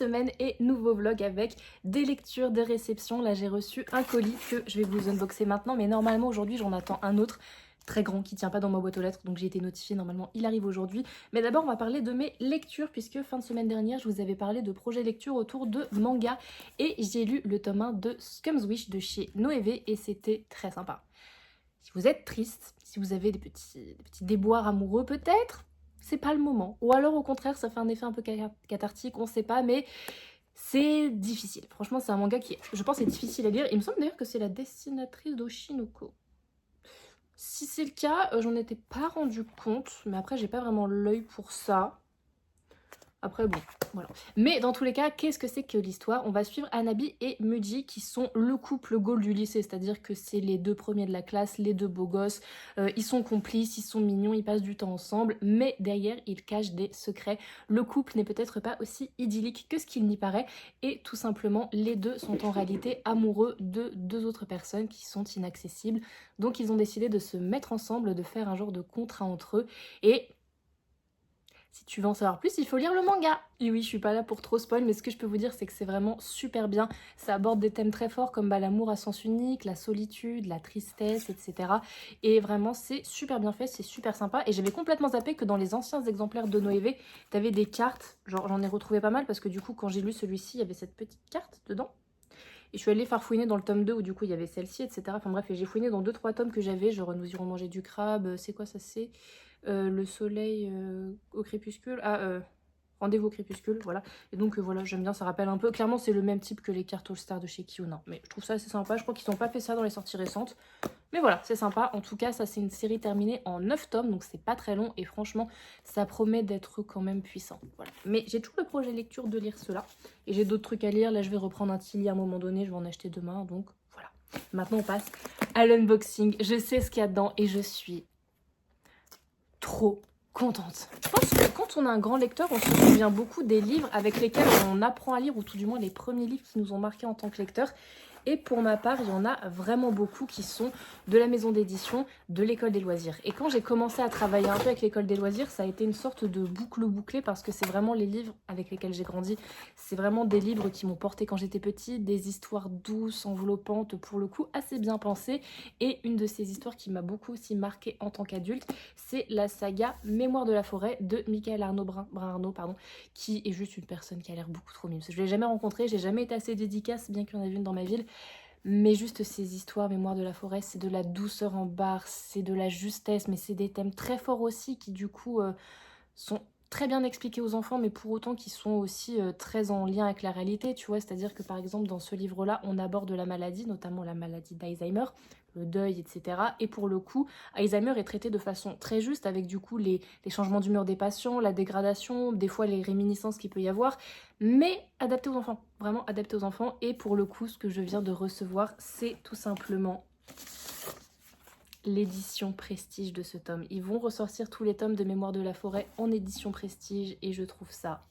semaine et nouveau vlog avec des lectures, des réceptions. Là j'ai reçu un colis que je vais vous unboxer maintenant, mais normalement aujourd'hui j'en attends un autre très grand qui tient pas dans ma boîte aux lettres, donc j'ai été notifiée, normalement il arrive aujourd'hui. Mais d'abord on va parler de mes lectures, puisque fin de semaine dernière je vous avais parlé de projets lecture autour de manga et j'ai lu le tome 1 de Scum's Wish de chez Noévé et c'était très sympa. Si vous êtes triste, si vous avez des petits déboires amoureux peut-être, c'est pas le moment. Ou alors au contraire ça fait un effet un peu cathartique, on sait pas, mais c'est difficile. Franchement c'est un manga qui, je pense, est difficile à lire. Il me semble d'ailleurs que c'est la dessinatrice d'Oshinoko. Si c'est le cas, j'en étais pas rendu compte, mais après j'ai pas vraiment l'œil pour ça. Après bon, voilà. Mais dans tous les cas, qu'est-ce que c'est que l'histoire? On va suivre Hanabi et Muji qui sont le couple goal du lycée, c'est-à-dire que c'est les deux premiers de la classe, les deux beaux gosses, ils sont complices, ils sont mignons, ils passent du temps ensemble, mais derrière ils cachent des secrets. Le couple n'est peut-être pas aussi idyllique que ce qu'il n'y paraît, et tout simplement les deux sont en réalité amoureux de deux autres personnes qui sont inaccessibles. Donc ils ont décidé de se mettre ensemble, de faire un genre de contrat entre eux, et si tu veux en savoir plus, il faut lire le manga. Et oui, je suis pas là pour trop spoil, mais ce que je peux vous dire, c'est que c'est vraiment super bien. Ça aborde des thèmes très forts comme l'amour à sens unique, la solitude, la tristesse, etc. Et vraiment, c'est super bien fait, c'est super sympa. Et j'avais complètement zappé que dans les anciens exemplaires de Noévé, t'avais des cartes. Genre, j'en ai retrouvé pas mal parce que du coup, quand j'ai lu celui-ci, il y avait cette petite carte dedans. Et je suis allée farfouiner dans le tome 2 où du coup il y avait celle-ci, etc. Enfin bref, et j'ai fouiné dans 2-3 tomes que j'avais, genre Nous irons manger du crabe, c'est quoi ça, c'est le soleil au crépuscule, Rendez-vous au crépuscule, voilà. Et donc voilà, j'aime bien, ça rappelle un peu, clairement c'est le même type que les cartes All Star de chez Kiyuna. Mais je trouve ça assez sympa, je crois qu'ils n'ont pas fait ça dans les sorties récentes. Mais voilà, c'est sympa. En tout cas, ça c'est une série terminée en 9 tomes, donc c'est pas très long et franchement, ça promet d'être quand même puissant. Voilà. Mais j'ai toujours le projet lecture de lire cela. Et j'ai d'autres trucs à lire. Là, je vais reprendre un Tilly à un moment donné, je vais en acheter demain, donc voilà. Maintenant, on passe à l'unboxing. Je sais ce qu'il y a dedans et je suis trop contente. Je pense que quand on a un grand lecteur, on se souvient beaucoup des livres avec lesquels on apprend à lire, ou tout du moins les premiers livres qui nous ont marqués en tant que lecteur. Et pour ma part, il y en a vraiment beaucoup qui sont de la maison d'édition, de l'école des loisirs. Et quand j'ai commencé à travailler un peu avec l'école des loisirs, ça a été une sorte de boucle bouclée parce que c'est vraiment les livres avec lesquels j'ai grandi. C'est vraiment des livres qui m'ont porté quand j'étais petite, des histoires douces, enveloppantes, pour le coup assez bien pensées. Et une de ces histoires qui m'a beaucoup aussi marquée en tant qu'adulte, c'est la saga Mémoire de la forêt de Michael Brun-Arnaud, qui est juste une personne qui a l'air beaucoup trop mimes. Je ne l'ai jamais rencontré, j'ai jamais été assez dédicace, bien qu'il y en ait une dans ma ville. Mais juste ces histoires, Mémoire de la forêt, c'est de la douceur en barre, c'est de la justesse, mais c'est des thèmes très forts aussi qui du coup sont très bien expliqués aux enfants, mais pour autant qui sont aussi très en lien avec la réalité, tu vois. C'est-à-dire que par exemple dans ce livre-là, on aborde la maladie, notamment la maladie d'Alzheimer, le deuil, etc. Et pour le coup, Alzheimer est traité de façon très juste, avec du coup les changements d'humeur des patients, la dégradation, des fois les réminiscences qu'il peut y avoir, mais adapté aux enfants, vraiment adapté aux enfants. Et pour le coup, ce que je viens de recevoir, c'est tout simplement l'édition prestige de ce tome. Ils vont ressortir tous les tomes de Mémoire de la forêt en édition prestige et je trouve ça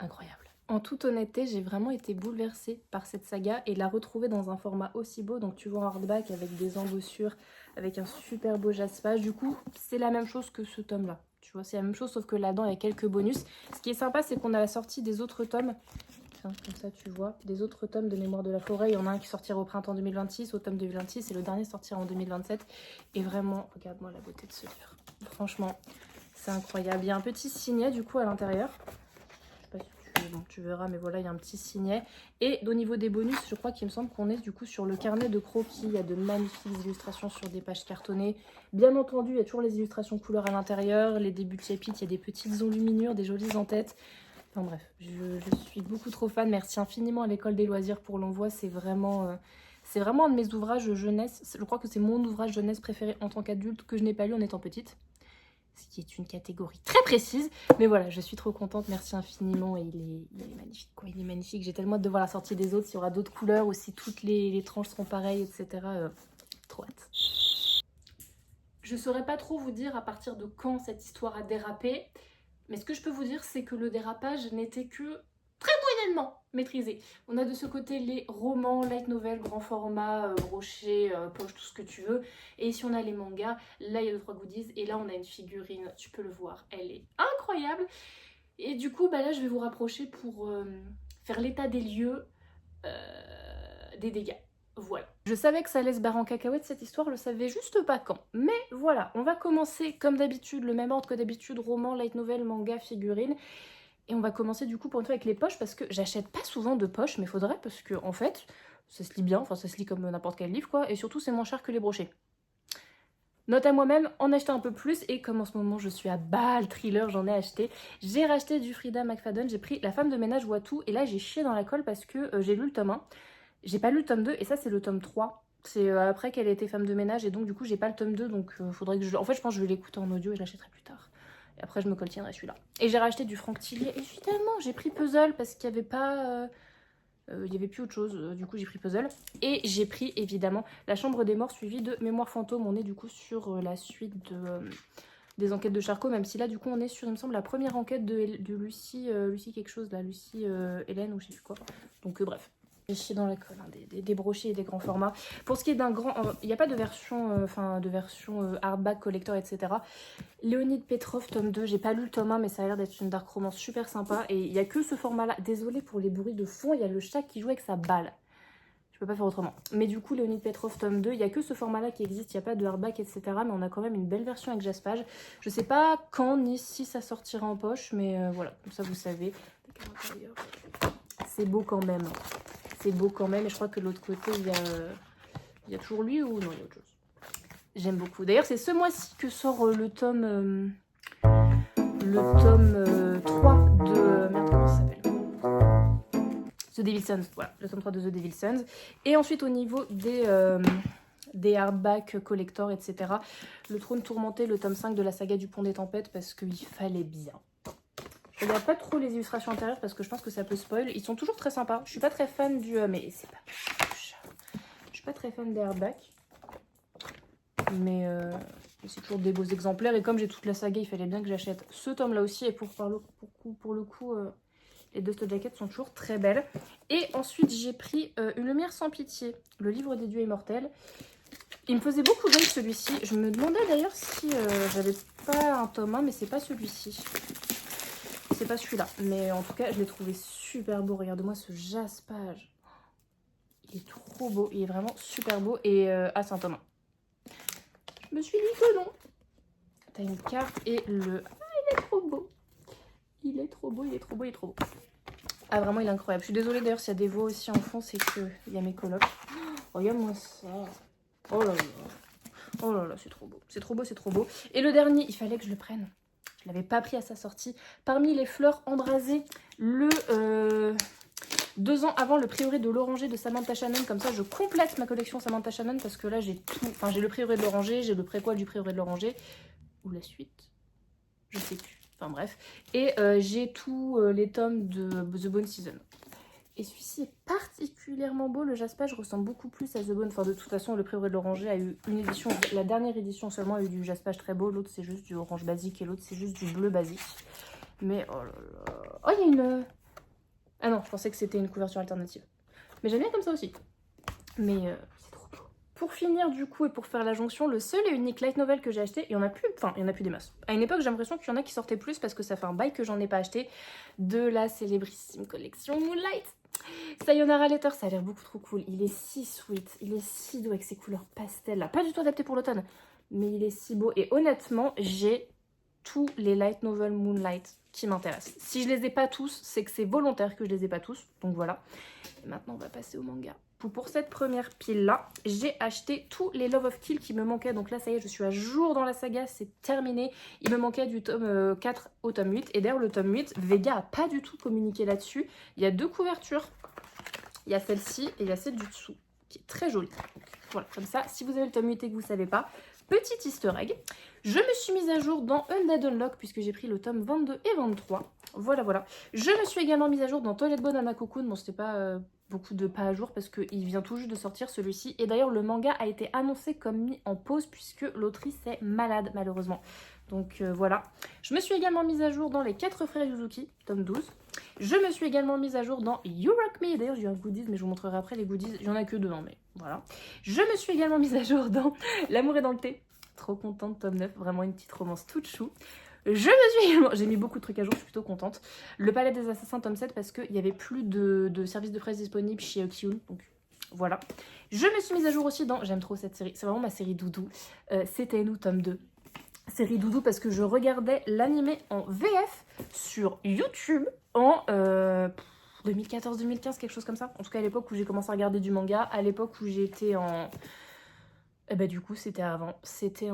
incroyable. En toute honnêteté, j'ai vraiment été bouleversée par cette saga et la retrouver dans un format aussi beau. Donc tu vois en hardback avec des embossures, avec un super beau jaspage. Du coup, c'est la même chose que ce tome-là. Tu vois, c'est la même chose sauf que là-dedans, il y a quelques bonus. Ce qui est sympa, c'est qu'on a la sortie des autres tomes. Tiens, comme ça, tu vois, des autres tomes de Mémoire de la forêt. Il y en a un qui sortira au printemps 2026, au tome 2026, et le dernier sortira en 2027. Et vraiment, regarde-moi la beauté de ce livre. Franchement, c'est incroyable. Il y a un petit signet, du coup, à l'intérieur. Je sais pas si tu verras, mais voilà, il y a un petit signet. Et au niveau des bonus, je crois qu'il me semble qu'on est du coup sur le carnet de croquis. Il y a de magnifiques illustrations sur des pages cartonnées. Bien entendu, il y a toujours les illustrations couleurs à l'intérieur. Les débuts de chapitre, il y a des petites enluminures, des jolies en-têtes. Enfin bref, je suis beaucoup trop fan. Merci infiniment à l'école des loisirs pour l'envoi. C'est vraiment un de mes ouvrages jeunesse. Je crois que c'est mon ouvrage jeunesse préféré en tant qu'adulte que je n'ai pas lu en étant petite. Ce qui est une catégorie très précise. Mais voilà, je suis trop contente. Merci infiniment. Et il est magnifique, quoi. Il est magnifique. J'ai tellement hâte de voir la sortie des autres. S'il y aura d'autres couleurs ou si toutes les tranches seront pareilles, etc. Trop hâte. Je saurais pas trop vous dire à partir de quand cette histoire a dérapé. Mais ce que je peux vous dire, c'est que le dérapage n'était que très moyennement maîtrisé. On a de ce côté les romans, light novel, grand format, brochet, poche, tout ce que tu veux. Et si on a les mangas, là il y a 2-3 goodies. Et là on a une figurine, tu peux le voir, elle est incroyable. Et du coup, bah là je vais vous rapprocher pour faire l'état des lieux des dégâts. Voilà. Je savais que ça allait se barrer en cacahuète cette histoire, je le savais juste pas quand. Mais voilà, on va commencer comme d'habitude, le même ordre que d'habitude, roman, light novel, manga, figurine. Et on va commencer du coup pour une fois avec les poches parce que j'achète pas souvent de poches, mais faudrait parce que en fait, ça se lit bien, enfin ça se lit comme n'importe quel livre quoi, et surtout c'est moins cher que les brochets. Note à moi-même, en acheter un peu plus, et comme en ce moment je suis à balle thriller, j'en ai acheté. J'ai racheté du Frida McFadden, j'ai pris La femme de ménage voit tout, et là j'ai chié dans la colle parce que j'ai lu le tome 1. J'ai pas lu le tome 2, et ça c'est le tome 3. C'est après qu'elle a été femme de ménage, et donc du coup j'ai pas le tome 2, donc faudrait que je... En fait je pense que je vais l'écouter en audio et je l'achèterai plus tard. Et après je me coltinerai celui-là. Et j'ai racheté du Franck Tillier, évidemment, j'ai pris Puzzle parce qu'il y avait pas... il n'y avait plus autre chose, du coup j'ai pris Puzzle. Et j'ai pris évidemment La chambre des morts suivie de Mémoire fantôme. On est du coup sur la suite des enquêtes de Charcot, même si là du coup on est sur, il me semble, la première enquête de Lucie, Lucie quelque chose là, Lucie Hélène ou je sais plus quoi. Donc bref. J'ai chié dans la colle, hein, des brochets et des grands formats. Pour ce qui est d'un grand... Il n'y a pas de version, hardback, collector, etc. Léonide Petrov, tome 2. J'ai pas lu le tome 1, mais ça a l'air d'être une dark romance super sympa. Et il n'y a que ce format-là. Désolée pour les bruits de fond, il y a le chat qui joue avec sa balle. Je peux pas faire autrement. Mais du coup, Léonide Petrov, tome 2, il n'y a que ce format-là qui existe. Il n'y a pas de hardback, etc. Mais on a quand même une belle version avec Jaspage. Je sais pas quand ni si ça sortira en poche, mais voilà, comme ça vous savez. C'est beau quand même. C'est beau quand même, et je crois que de l'autre côté, il y a toujours lui ou non, il y a autre chose. J'aime beaucoup. D'ailleurs, c'est ce mois-ci que sort le tome 3 de... merde, comment ça s'appelle ? The Devil Sons. Voilà, le tome 3 de The Devil Sons. Et ensuite, au niveau des hardbacks, collector, etc. Le Trône tourmenté, le tome 5 de la saga du Pont des Tempêtes, parce qu'il fallait bien. Je regarde pas trop les illustrations intérieures parce que je pense que ça peut spoil. Ils sont toujours très sympas. Je suis pas très fan du... mais c'est pas... Je suis pas très fan des hardbacks. Mais c'est toujours des beaux exemplaires. Et comme j'ai toute la saga, il fallait bien que j'achète ce tome-là aussi. Et pour le coup, les Dust Jackets sont toujours très belles. Et ensuite, j'ai pris Une lumière sans pitié, le livre des dieux immortels. Il me faisait beaucoup d'œil celui-ci. Je me demandais d'ailleurs si j'avais pas un tome 1, mais c'est pas celui-ci. C'est pas celui-là, mais en tout cas, je l'ai trouvé super beau. Regardez-moi ce jaspage. Il est trop beau, il est vraiment super beau. Et c'est un tome 1. Je me suis dit que non. T'as une carte et le... il est trop beau. Il est trop beau, il est trop beau, il est trop beau. Ah, vraiment, il est incroyable. Je suis désolée d'ailleurs s'il y a des voix aussi en fond, c'est qu'il y a mes colocs. Oh, regarde-moi ça. Oh là là. Oh là là, c'est trop beau. C'est trop beau, c'est trop beau. Et le dernier, il fallait que je le prenne. Je ne l'avais pas pris à sa sortie. Parmi les fleurs embrasées, le 2 ans avant le prieuré de l'oranger de Samantha Shannon. Comme ça, je complète ma collection Samantha Shannon parce que là, j'ai tout. Enfin, j'ai le prieuré de l'oranger, j'ai le préquel du prieuré de l'oranger. Ou la suite. Je sais plus. Enfin, bref. Et j'ai tous les tomes de The Bone Season. Et celui-ci est particulièrement beau. Le jaspage ressemble beaucoup plus à The Bone. Enfin, de toute façon, le prieuré de l'oranger a eu une édition. La dernière édition seulement a eu du jaspage très beau. L'autre, c'est juste du orange basique et l'autre, c'est juste du bleu basique. Mais oh là là. Oh, il y a une... Ah non, je pensais que c'était une couverture alternative. Mais j'aime bien comme ça aussi. Mais c'est trop beau. Pour finir, du coup, et pour faire la jonction, le seul et unique light novel que j'ai acheté, il y en a plus, enfin, il y en a plus des masses. À une époque, j'ai l'impression qu'il y en a qui sortaient plus parce que ça fait un bail que j'en ai pas acheté, de la célébrissime collection Moonlight. Sayonara Letter, ça a l'air beaucoup trop cool. Il est si sweet, il est si doux avec ses couleurs pastel là. Pas du tout adapté pour l'automne, mais il est si beau. Et honnêtement, j'ai tous les light novels Moonlight qui m'intéressent. Si je les ai pas tous, c'est que c'est volontaire que je les ai pas tous. Donc voilà. Et maintenant, on va passer au manga. Pour cette première pile là, j'ai acheté tous les Love of Kill qui me manquaient. Donc là, ça y est, je suis à jour dans la saga, c'est terminé. Il me manquait du tome 4 au tome 8. Et d'ailleurs, le tome 8, Vega a pas du tout communiqué là-dessus. Il y a 2 couvertures. Il y a celle-ci et il y a celle du dessous, qui est très jolie. Voilà, comme ça, si vous avez le tome 8 et que vous ne savez pas, petit easter egg. Je me suis mise à jour dans Undead Unlock puisque j'ai pris le tome 22 et 23. Voilà, voilà. Je me suis également mise à jour dans Toilet Bonne Anna Cocoon. Bon, c'était pas beaucoup de pas à jour parce qu'il vient tout juste de sortir celui-ci. Et d'ailleurs, le manga a été annoncé comme mis en pause puisque l'autrice est malade, malheureusement. Donc voilà. Je me suis également mise à jour dans Les 4 frères Yuzuki, tome 12. Je me suis également mise à jour dans You Rock Me. D'ailleurs, j'ai eu un goodies, mais je vous montrerai après les goodies. Il n'y en a que 2, hein, mais voilà. Je me suis également mise à jour dans L'amour est dans le thé. Trop contente, tome 9. Vraiment une petite romance toute chou. J'ai mis beaucoup de trucs à jour, je suis plutôt contente. Le Palais des Assassins tome 7 parce qu'il n'y avait plus de service de presse disponible chez Kiun, donc voilà. Je me suis mise à jour aussi dans... J'aime trop cette série, c'est vraiment ma série doudou. C'était nous, tome 2. Série doudou parce que je regardais l'animé en VF sur YouTube en 2014-2015, quelque chose comme ça. En tout cas à l'époque où j'ai commencé à regarder du manga, à l'époque où j'étais en... Eh ben du coup c'était avant, c'était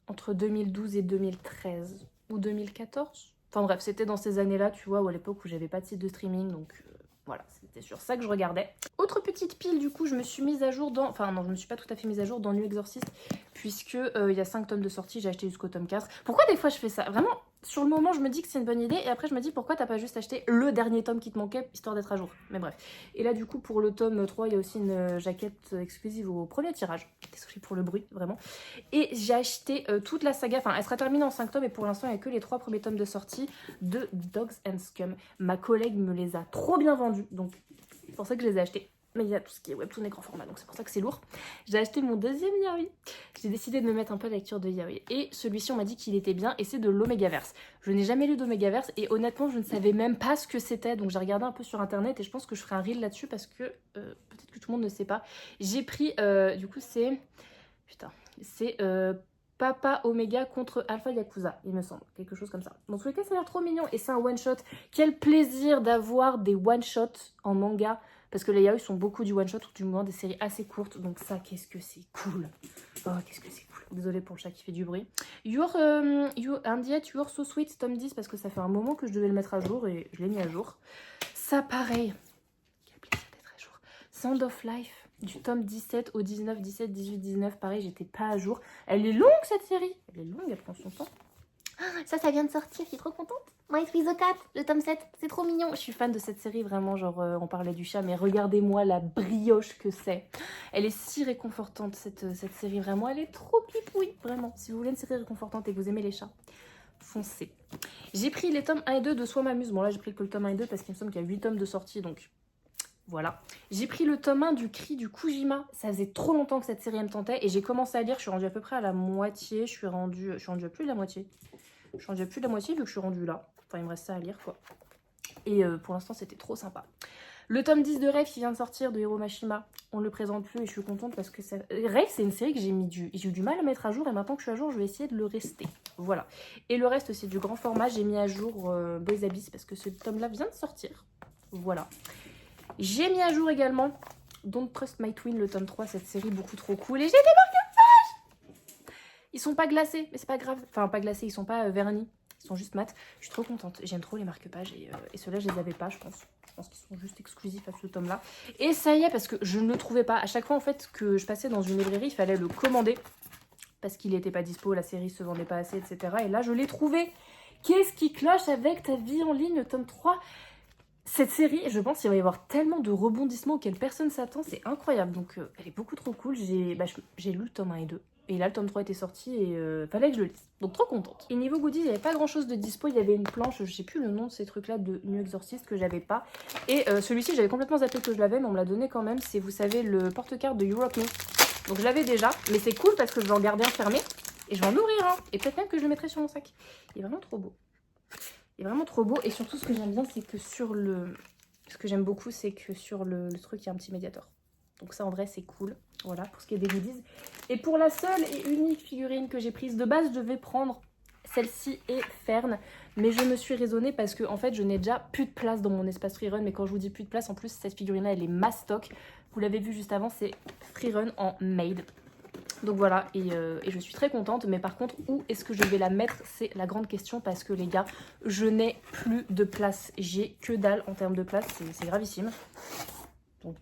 entre 2012 et 2013 ou 2014. Enfin bref, c'était dans ces années-là, tu vois, ou à l'époque où j'avais pas de site de streaming, donc voilà, c'était sur ça que je regardais. Autre petite pile, du coup, je me suis mise à jour dans... Enfin non, je me suis pas tout à fait mise à jour dans New Exorcist, puisque il y a 5 tomes de sortie, j'ai acheté jusqu'au tome 4. Pourquoi des fois je fais ça? Vraiment, sur le moment, je me dis que c'est une bonne idée, et après je me dis pourquoi t'as pas juste acheté le dernier tome qui te manquait, histoire d'être à jour. Mais bref. Et là, du coup, pour le tome 3, il y a aussi une jaquette exclusive au premier tirage. Désolée pour le bruit, vraiment. Et j'ai acheté toute la saga, enfin elle sera terminée en 5 tomes et pour l'instant il n'y a que les 3 premiers tomes de sortie de Dogs and Scum. Ma collègue me les a trop bien vendus, donc c'est pour ça que je les ai achetés. Mais il y a tout ce qui est webtoon écran format, donc c'est pour ça que c'est lourd. J'ai acheté mon deuxième yaoi. J'ai décidé de me mettre un peu à la lecture de yaoi. Et celui-ci on m'a dit qu'il était bien et c'est de l'Omegaverse. Je n'ai jamais lu d'Omegaverse et honnêtement je ne savais même pas ce que c'était. Donc j'ai regardé un peu sur internet et je pense que je ferai un reel là-dessus parce que peut-être que tout le monde ne sait pas. J'ai pris, du coup c'est... Putain. C'est Papa Omega contre Alpha Yakuza, il me semble. Quelque chose comme ça. Dans tous les cas, ça a l'air trop mignon. Et c'est un one-shot. Quel plaisir d'avoir des one-shots en manga. Parce que les yaoi sont beaucoup du one-shot ou du moins des séries assez courtes. Donc ça, qu'est-ce que c'est cool. Oh, qu'est-ce que c'est cool. Désolée pour le chat qui fait du bruit. And Yet You're So Sweet, tome 10, parce que ça fait un moment que je devais le mettre à jour et je l'ai mis à jour. Ça, pareil. Quel plaisir d'être à jour. Sound of Life. Du tome 17 au 19, 17, 18, 19, pareil, j'étais pas à jour. Elle est longue cette série. Elle est longue, elle prend son temps. Ça vient de sortir, je suis trop contente. My Free the Cat, le tome 7, c'est trop mignon. Je suis fan de cette série, vraiment, genre, on parlait du chat, mais regardez-moi la brioche que c'est. Elle est si réconfortante, cette série, vraiment. Elle est trop pipouille, vraiment. Si vous voulez une série réconfortante et que vous aimez les chats, foncez. J'ai pris les tomes 1 et 2 de Soit m'amuse. Bon, là, j'ai pris que le tome 1 et 2 parce qu'il me semble qu'il y a 8 tomes de sortie, donc... Voilà. J'ai pris le tome 1 du Cri du Kujima. Ça faisait trop longtemps que cette série me tentait et j'ai commencé à lire. Je suis rendue à peu près à la moitié. Je suis rendue à plus de la moitié. Je suis rendue à plus de la moitié vu que je suis rendue là. Enfin, il me reste ça à lire, quoi. Et pour l'instant, c'était trop sympa. Le tome 10 de Rave qui vient de sortir de Hiro Mashima, on ne le présente plus et je suis contente parce que ça... Rave, c'est une série que j'ai eu du mal à mettre à jour et maintenant que je suis à jour, je vais essayer de le rester. Voilà. Et le reste, c'est du grand format. J'ai mis à jour Boys Abyss parce que ce tome-là vient de sortir. Voilà. J'ai mis à jour également Don't Trust My Twin, le tome 3, cette série beaucoup trop cool. Et j'ai des marque-pages. Ils sont pas glacés, mais c'est pas grave. Enfin, pas glacés, ils sont pas vernis. Ils sont juste mat. Je suis trop contente. J'aime trop les marque-pages. Et ceux-là, je les avais pas, je pense. Je pense qu'ils sont juste exclusifs à ce tome-là. Et ça y est, parce que je ne le trouvais pas. À chaque fois, en fait, que je passais dans une librairie, il fallait le commander. Parce qu'il n'était pas dispo, la série se vendait pas assez, etc. Et là, je l'ai trouvé. Qu'est-ce qui cloche avec ta vie en ligne, tome 3 ? Cette série, je pense qu'il va y avoir tellement de rebondissements auxquels personne s'attend, c'est incroyable. Donc elle est beaucoup trop cool. J'ai lu le tome 1 et 2. Et là, le tome 3 était sorti et fallait que je le lise. Donc trop contente. Et niveau goodies, il n'y avait pas grand chose de dispo. Il y avait une planche, je sais plus le nom de ces trucs-là, de New Exorcist que j'avais pas. Et celui-ci, j'avais complètement zappé que je l'avais, mais on me l'a donné quand même. C'est, vous savez, le porte-carte de Europe Me. Donc je l'avais déjà, mais c'est cool parce que je vais en garder un fermé. Et je vais en ouvrir un. Et peut-être même que je le mettrai sur mon sac. Il est vraiment trop beau. Il est vraiment trop beau. Et surtout, ce que j'aime bien, c'est que sur le... Ce que j'aime beaucoup, c'est que sur le truc, il y a un petit médiator. Donc ça, en vrai, c'est cool. Voilà, pour ce qui est des goodies. Et pour la seule et unique figurine que j'ai prise, de base, je devais prendre celle-ci et Fern. Mais je me suis raisonnée parce que, en fait, je n'ai déjà plus de place dans mon espace freerun. Mais quand je vous dis plus de place, en plus, cette figurine-là, elle est mastoc. Vous l'avez vu juste avant, c'est freerun en maid. Donc voilà, et je suis très contente, mais par contre, où est-ce que je vais la mettre? C'est la grande question, parce que les gars, je n'ai plus de place. J'ai que dalle en termes de place, c'est gravissime. Donc,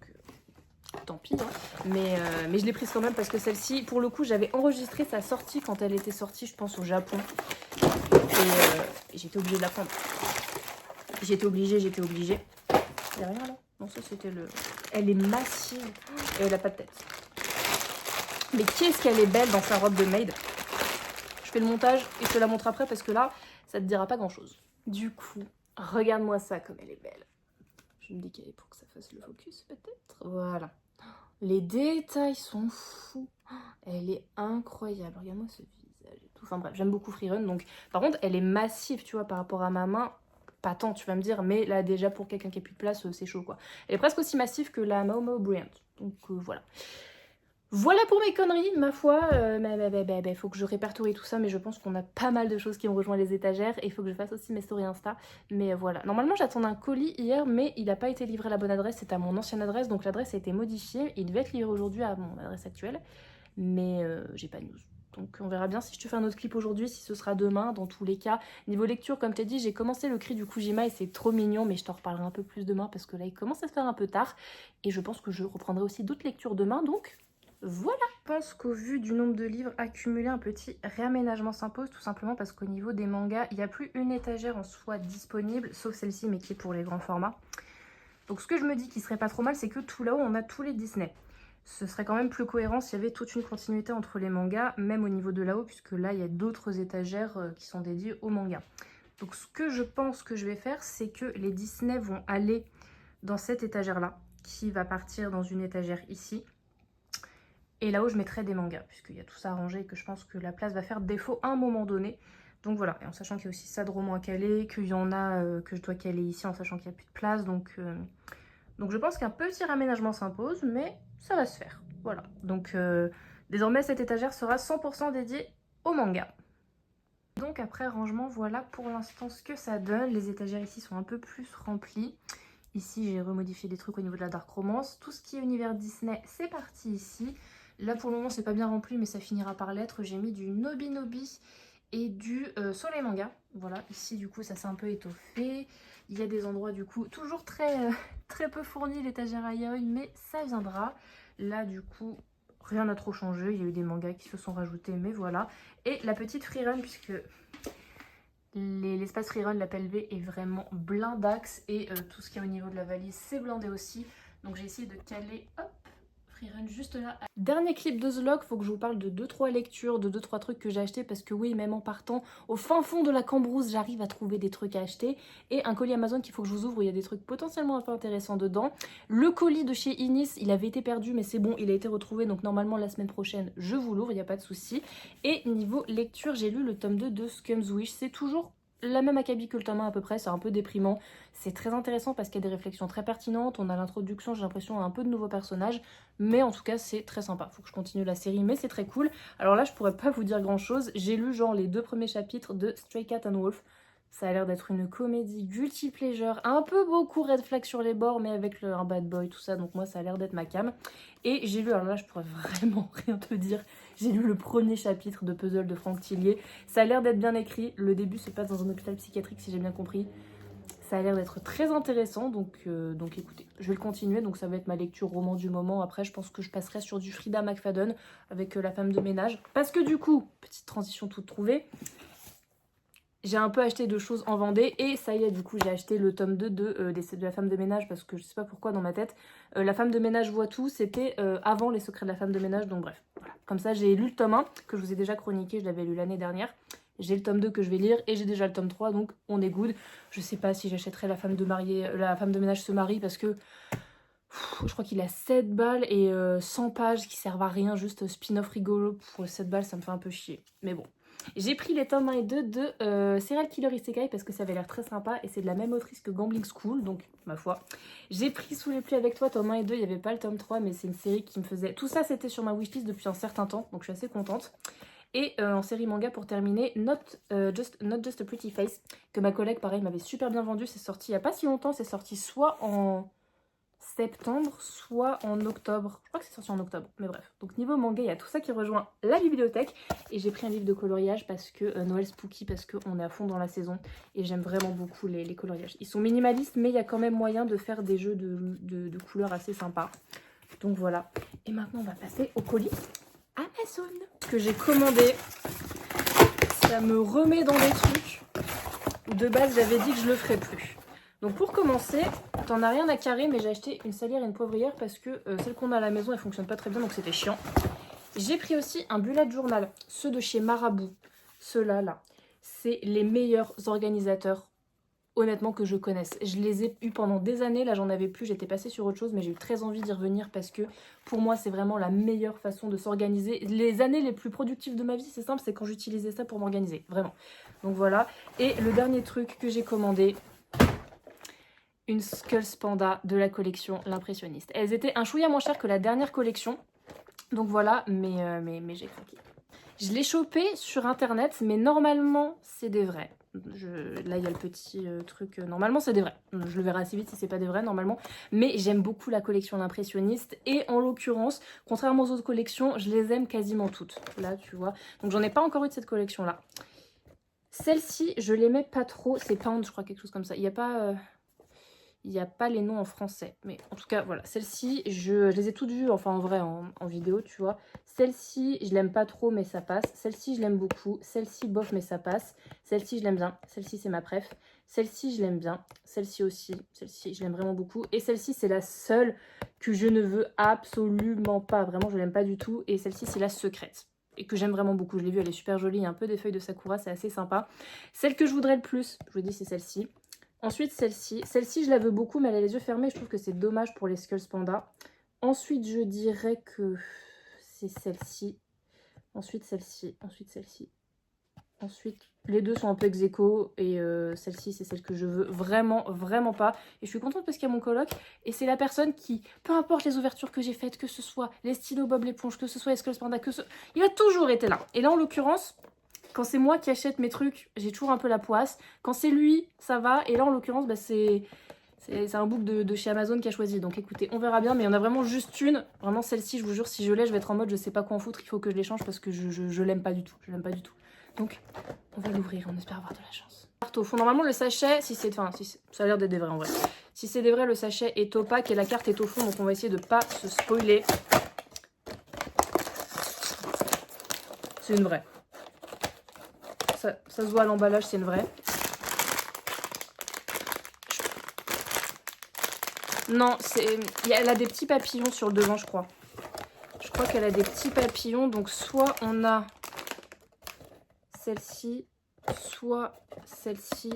tant pis, hein. Mais je l'ai prise quand même, parce que celle-ci, pour le coup, j'avais enregistré sa sortie quand elle était sortie, je pense, au Japon. Et j'étais obligée de la prendre. J'étais obligée. Il n'y a rien là? Non, ça c'était le... Elle est massive, et elle n'a pas de tête. Mais qu'est-ce qu'elle est belle dans sa robe de maid. Je fais le montage et je te la montre après parce que là, ça te dira pas grand-chose. Du coup, regarde-moi ça comme elle est belle. Je vais me décaler pour que ça fasse le focus peut-être. Voilà. Les détails sont fous. Elle est incroyable. Regarde-moi ce visage et tout. Enfin bref, j'aime beaucoup Freerun. Donc, par contre, elle est massive, tu vois, par rapport à ma main. Pas tant, tu vas me dire, mais là, déjà, pour quelqu'un qui a plus de place, c'est chaud, quoi. Elle est presque aussi massive que la Momo Brilliant. Donc, voilà. Voilà pour mes conneries, ma foi. Faut que je répertorie tout ça, mais je pense qu'on a pas mal de choses qui ont rejoint les étagères. Et il faut que je fasse aussi mes stories Insta. Mais voilà. Normalement, j'attendais un colis hier, mais il n'a pas été livré à la bonne adresse. C'était à mon ancienne adresse, donc l'adresse a été modifiée. Il devait être livré aujourd'hui à mon adresse actuelle. Mais j'ai pas de news. Donc on verra bien si je te fais un autre clip aujourd'hui, si ce sera demain. Dans tous les cas, niveau lecture, comme je t'ai dit, j'ai commencé le cri du Kujima et c'est trop mignon, mais je t'en reparlerai un peu plus demain parce que là il commence à se faire un peu tard. Et je pense que je reprendrai aussi d'autres lectures demain, donc voilà. Je pense qu'au vu du nombre de livres accumulés, un petit réaménagement s'impose, tout simplement parce qu'au niveau des mangas, il n'y a plus une étagère en soi disponible, sauf celle-ci, mais qui est pour les grands formats. Donc ce que je me dis qui serait pas trop mal, c'est que tout là-haut, on a tous les Disney. Ce serait quand même plus cohérent s'il y avait toute une continuité entre les mangas, même au niveau de là-haut, puisque là, il y a d'autres étagères qui sont dédiées aux mangas. Donc ce que je pense que je vais faire, c'est que les Disney vont aller dans cette étagère-là, qui va partir dans une étagère ici. Et là-haut, je mettrai des mangas, puisqu'il y a tout ça arrangé et que je pense que la place va faire défaut à un moment donné. Donc voilà, et en sachant qu'il y a aussi ça de romans à caler, qu'il y en a que je dois caler ici en sachant qu'il n'y a plus de place. Donc je pense qu'un petit raménagement s'impose, mais ça va se faire. Voilà, donc désormais cette étagère sera 100% dédiée au manga. Donc après rangement, voilà pour l'instant ce que ça donne. Les étagères ici sont un peu plus remplies. Ici j'ai remodifié des trucs au niveau de la dark romance. Tout ce qui est univers Disney, c'est parti ici. Là pour le moment c'est pas bien rempli, mais ça finira par l'être. J'ai mis du Nobi Nobi et du Soleil Manga. Voilà, ici du coup ça s'est un peu étoffé. Il y a des endroits du coup toujours très peu fournis, l'étagère à Yaoi, mais ça viendra. Là du coup rien n'a trop changé, il y a eu des mangas qui se sont rajoutés, mais voilà. Et la petite Freerun, puisque l'espace Freerun, la PLV est vraiment blindax et tout ce qui est au niveau de la valise c'est blindé aussi. Donc j'ai essayé de caler, hop, Freerun juste là. Dernier clip de vlog, faut que je vous parle de 2-3 lectures, de 2-3 trucs que j'ai achetés parce que oui, même en partant au fin fond de la Cambrousse, j'arrive à trouver des trucs à acheter. Et un colis Amazon qu'il faut que je vous ouvre, où il y a des trucs potentiellement un peu intéressants dedans. Le colis de chez Inis, il avait été perdu mais c'est bon, il a été retrouvé, donc normalement la semaine prochaine, je vous l'ouvre, il n'y a pas de souci. Et niveau lecture, j'ai lu le tome 2 de Scum's Wish, c'est toujours la même acabit que le tome 1 à peu près, c'est un peu déprimant. C'est très intéressant parce qu'il y a des réflexions très pertinentes, on a l'introduction, j'ai l'impression, à un peu de nouveaux personnages, mais en tout cas c'est très sympa. Faut que je continue la série, mais c'est très cool. Alors là je pourrais pas vous dire grand chose, j'ai lu genre les 2 premiers chapitres de Stray Cat and Wolf. Ça a l'air d'être une comédie guilty pleasure, un peu beaucoup red flag sur les bords, mais avec un bad boy, tout ça, donc moi ça a l'air d'être ma cam. Et j'ai lu, alors là je pourrais vraiment rien te dire, j'ai lu le premier chapitre de Puzzle de Franck Tillier. Ça a l'air d'être bien écrit, le début se passe dans un hôpital psychiatrique si j'ai bien compris. Ça a l'air d'être très intéressant, donc écoutez, je vais le continuer, donc ça va être ma lecture roman du moment. Après je pense que je passerai sur du Frida McFadden avec La femme de ménage, parce que du coup, petite transition toute trouvée, j'ai un peu acheté de choses en Vendée et ça y est, du coup j'ai acheté le tome 2 de La femme de ménage parce que je sais pas pourquoi dans ma tête, La femme de ménage voit tout, c'était avant Les secrets de la femme de ménage, donc bref, voilà. Comme ça j'ai lu le tome 1 que je vous ai déjà chroniqué, je l'avais lu l'année dernière. J'ai le tome 2 que je vais lire et j'ai déjà le tome 3, donc on est good. Je sais pas si j'achèterai La femme de ménage se marie parce que je crois qu'il a 7 balles et 100 pages qui servent à rien, juste spin-off rigolo. Pour 7 balles ça me fait un peu chier, mais bon. J'ai pris les tomes 1 et 2 de Serial Killer Isekai parce que ça avait l'air très sympa et c'est de la même autrice que Gambling School, donc ma foi. J'ai pris Sous les pluies avec toi, tome 1 et 2, il n'y avait pas le tome 3 mais c'est une série qui me faisait... Tout ça c'était sur ma wishlist depuis un certain temps, donc je suis assez contente. Et en série manga pour terminer, Not Just a Pretty Face, que ma collègue pareil m'avait super bien vendu, c'est sorti il n'y a pas si longtemps, c'est sorti soit en septembre, soit en octobre. Je crois que c'est sorti en octobre, mais bref. Donc niveau manga, il y a tout ça qui rejoint la bibliothèque. Et j'ai pris un livre de coloriage parce que Noël Spooky, parce qu'on est à fond dans la saison. Et j'aime vraiment beaucoup les coloriages. Ils sont minimalistes, mais il y a quand même moyen de faire des jeux de couleurs assez sympas. Donc voilà. Et maintenant, on va passer au colis Amazon que j'ai commandé. Ça me remet dans des trucs où de base, j'avais dit que je le ferais plus. Donc pour commencer, t'en as rien à carrer, mais j'ai acheté une salière et une poivrière parce que celle qu'on a à la maison, elle fonctionne pas très bien, donc c'était chiant. J'ai pris aussi un bullet journal, ceux de chez Marabout. Ceux-là, là, c'est les meilleurs organisateurs honnêtement que je connaisse. Je les ai eu pendant des années, là j'en avais plus, j'étais passée sur autre chose, mais j'ai eu très envie d'y revenir parce que pour moi c'est vraiment la meilleure façon de s'organiser. Les années les plus productives de ma vie, c'est simple, c'est quand j'utilisais ça pour m'organiser, vraiment. Donc voilà, et le dernier truc que j'ai commandé, une Skulls Panda de la collection L'Impressionniste. Elles étaient un chouïa moins chères que la dernière collection, donc voilà, mais j'ai craqué. Je l'ai chopé sur internet, mais normalement c'est des vrais. Là il y a le petit truc, normalement c'est des vrais. Je le verrai assez vite si c'est pas des vrais normalement. Mais j'aime beaucoup la collection L'Impressionniste. Et en l'occurrence, contrairement aux autres collections, je les aime quasiment toutes. Là tu vois. Donc j'en ai pas encore eu de cette collection là. Celle-ci, je l'aimais pas trop. C'est Pound, je crois, quelque chose comme ça. Il n'y a pas... Il n'y a pas les noms en français. Mais en tout cas, voilà. Celle-ci, je les ai toutes vues, enfin en vrai, en vidéo, tu vois. Celle-ci, je l'aime pas trop, mais ça passe. Celle-ci, je l'aime beaucoup. Celle-ci, bof, mais ça passe. Celle-ci, je l'aime bien. Celle-ci, c'est ma préf. Celle-ci, je l'aime bien. Celle-ci aussi. Celle-ci, je l'aime vraiment beaucoup. Et celle-ci, c'est la seule que je ne veux absolument pas. Vraiment, je l'aime pas du tout. Et celle-ci, c'est la secrète. Et que j'aime vraiment beaucoup. Je l'ai vue, elle est super jolie. Il y a un peu des feuilles de sakura, c'est assez sympa. Celle que je voudrais le plus, je vous dis, c'est celle-ci. Ensuite, celle-ci. Celle-ci, je la veux beaucoup, mais elle a les yeux fermés. Je trouve que c'est dommage pour les Skulls Panda. Ensuite, je dirais que c'est celle-ci. Ensuite, celle-ci. Ensuite, celle-ci. Ensuite, les deux sont un peu ex-aequo. Et celle-ci, c'est celle que je veux vraiment, vraiment pas. Et je suis contente parce qu'il y a mon coloc. Et c'est la personne qui, peu importe les ouvertures que j'ai faites, que ce soit les stylos Bob l'éponge, que ce soit les Skulls Panda, il a toujours été là. Et là, en l'occurrence... Quand c'est moi qui achète mes trucs, j'ai toujours un peu la poisse. Quand c'est lui, ça va. Et là, en l'occurrence, bah, c'est un book de chez Amazon qui a choisi. Donc écoutez, on verra bien. Mais il y en a vraiment juste une. Vraiment, celle-ci, je vous jure, si je l'ai, je vais être en mode je sais pas quoi en foutre. Il faut que je l'échange parce que je l'aime pas du tout. Je l'aime pas du tout. Donc, on va l'ouvrir. On espère avoir de la chance. Carte au fond. Normalement, le sachet, ça a l'air d'être des vrais en vrai. Si c'est des vrais, le sachet est opaque et la carte est au fond. Donc on va essayer de pas se spoiler. C'est une vraie. Ça se voit à l'emballage, c'est une vraie. Non, elle a des petits papillons sur le devant, je crois. Je crois qu'elle a des petits papillons. Donc, soit on a celle-ci, soit celle-ci.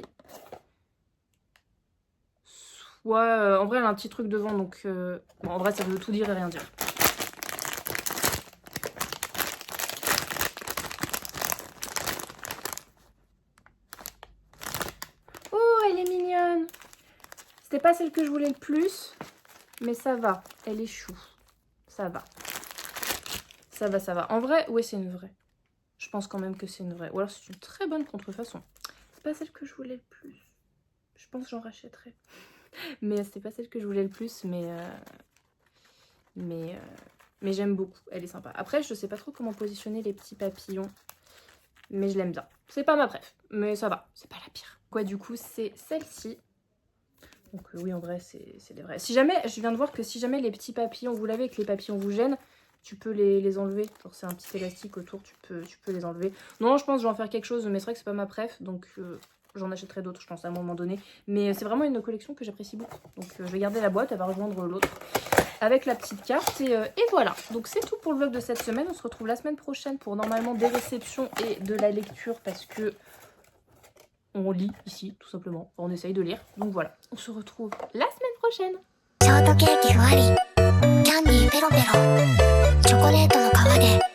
Soit... en vrai, elle a un petit truc devant. Donc, bon, en vrai, ça veut tout dire et rien dire. C'était pas celle que je voulais le plus, mais ça va. Elle est chou. Ça va. Ça va, ça va. En vrai, ouais, c'est une vraie. Je pense quand même que c'est une vraie. Ou alors c'est une très bonne contrefaçon. C'est pas celle que je voulais le plus. Je pense que j'en rachèterai. Mais c'était pas celle que je voulais le plus, mais j'aime beaucoup. Elle est sympa. Après, je sais pas trop comment positionner les petits papillons. Mais je l'aime bien. C'est pas ma préf, mais ça va. C'est pas la pire. Quoi, du coup, c'est celle-ci. Donc oui, en vrai, c'est des vrais. Si jamais, je viens de voir que si jamais les petits papillons, vous l'avez et que les papillons vous gênent, tu peux les enlever. C'est un petit élastique autour, tu peux les enlever. Non, je pense que je vais en faire quelque chose, mais c'est vrai que c'est pas ma préf, donc j'en achèterai d'autres, je pense, à un moment donné. Mais c'est vraiment une collection que j'apprécie beaucoup. Donc je vais garder la boîte, elle va rejoindre l'autre avec la petite carte. Et voilà, donc c'est tout pour le vlog de cette semaine. On se retrouve la semaine prochaine pour normalement des réceptions et de la lecture parce que... on lit ici, tout simplement. On essaye de lire. Donc voilà, on se retrouve la semaine prochaine. ショートケーキふわりキャンディーペロペロチョコレートの皮で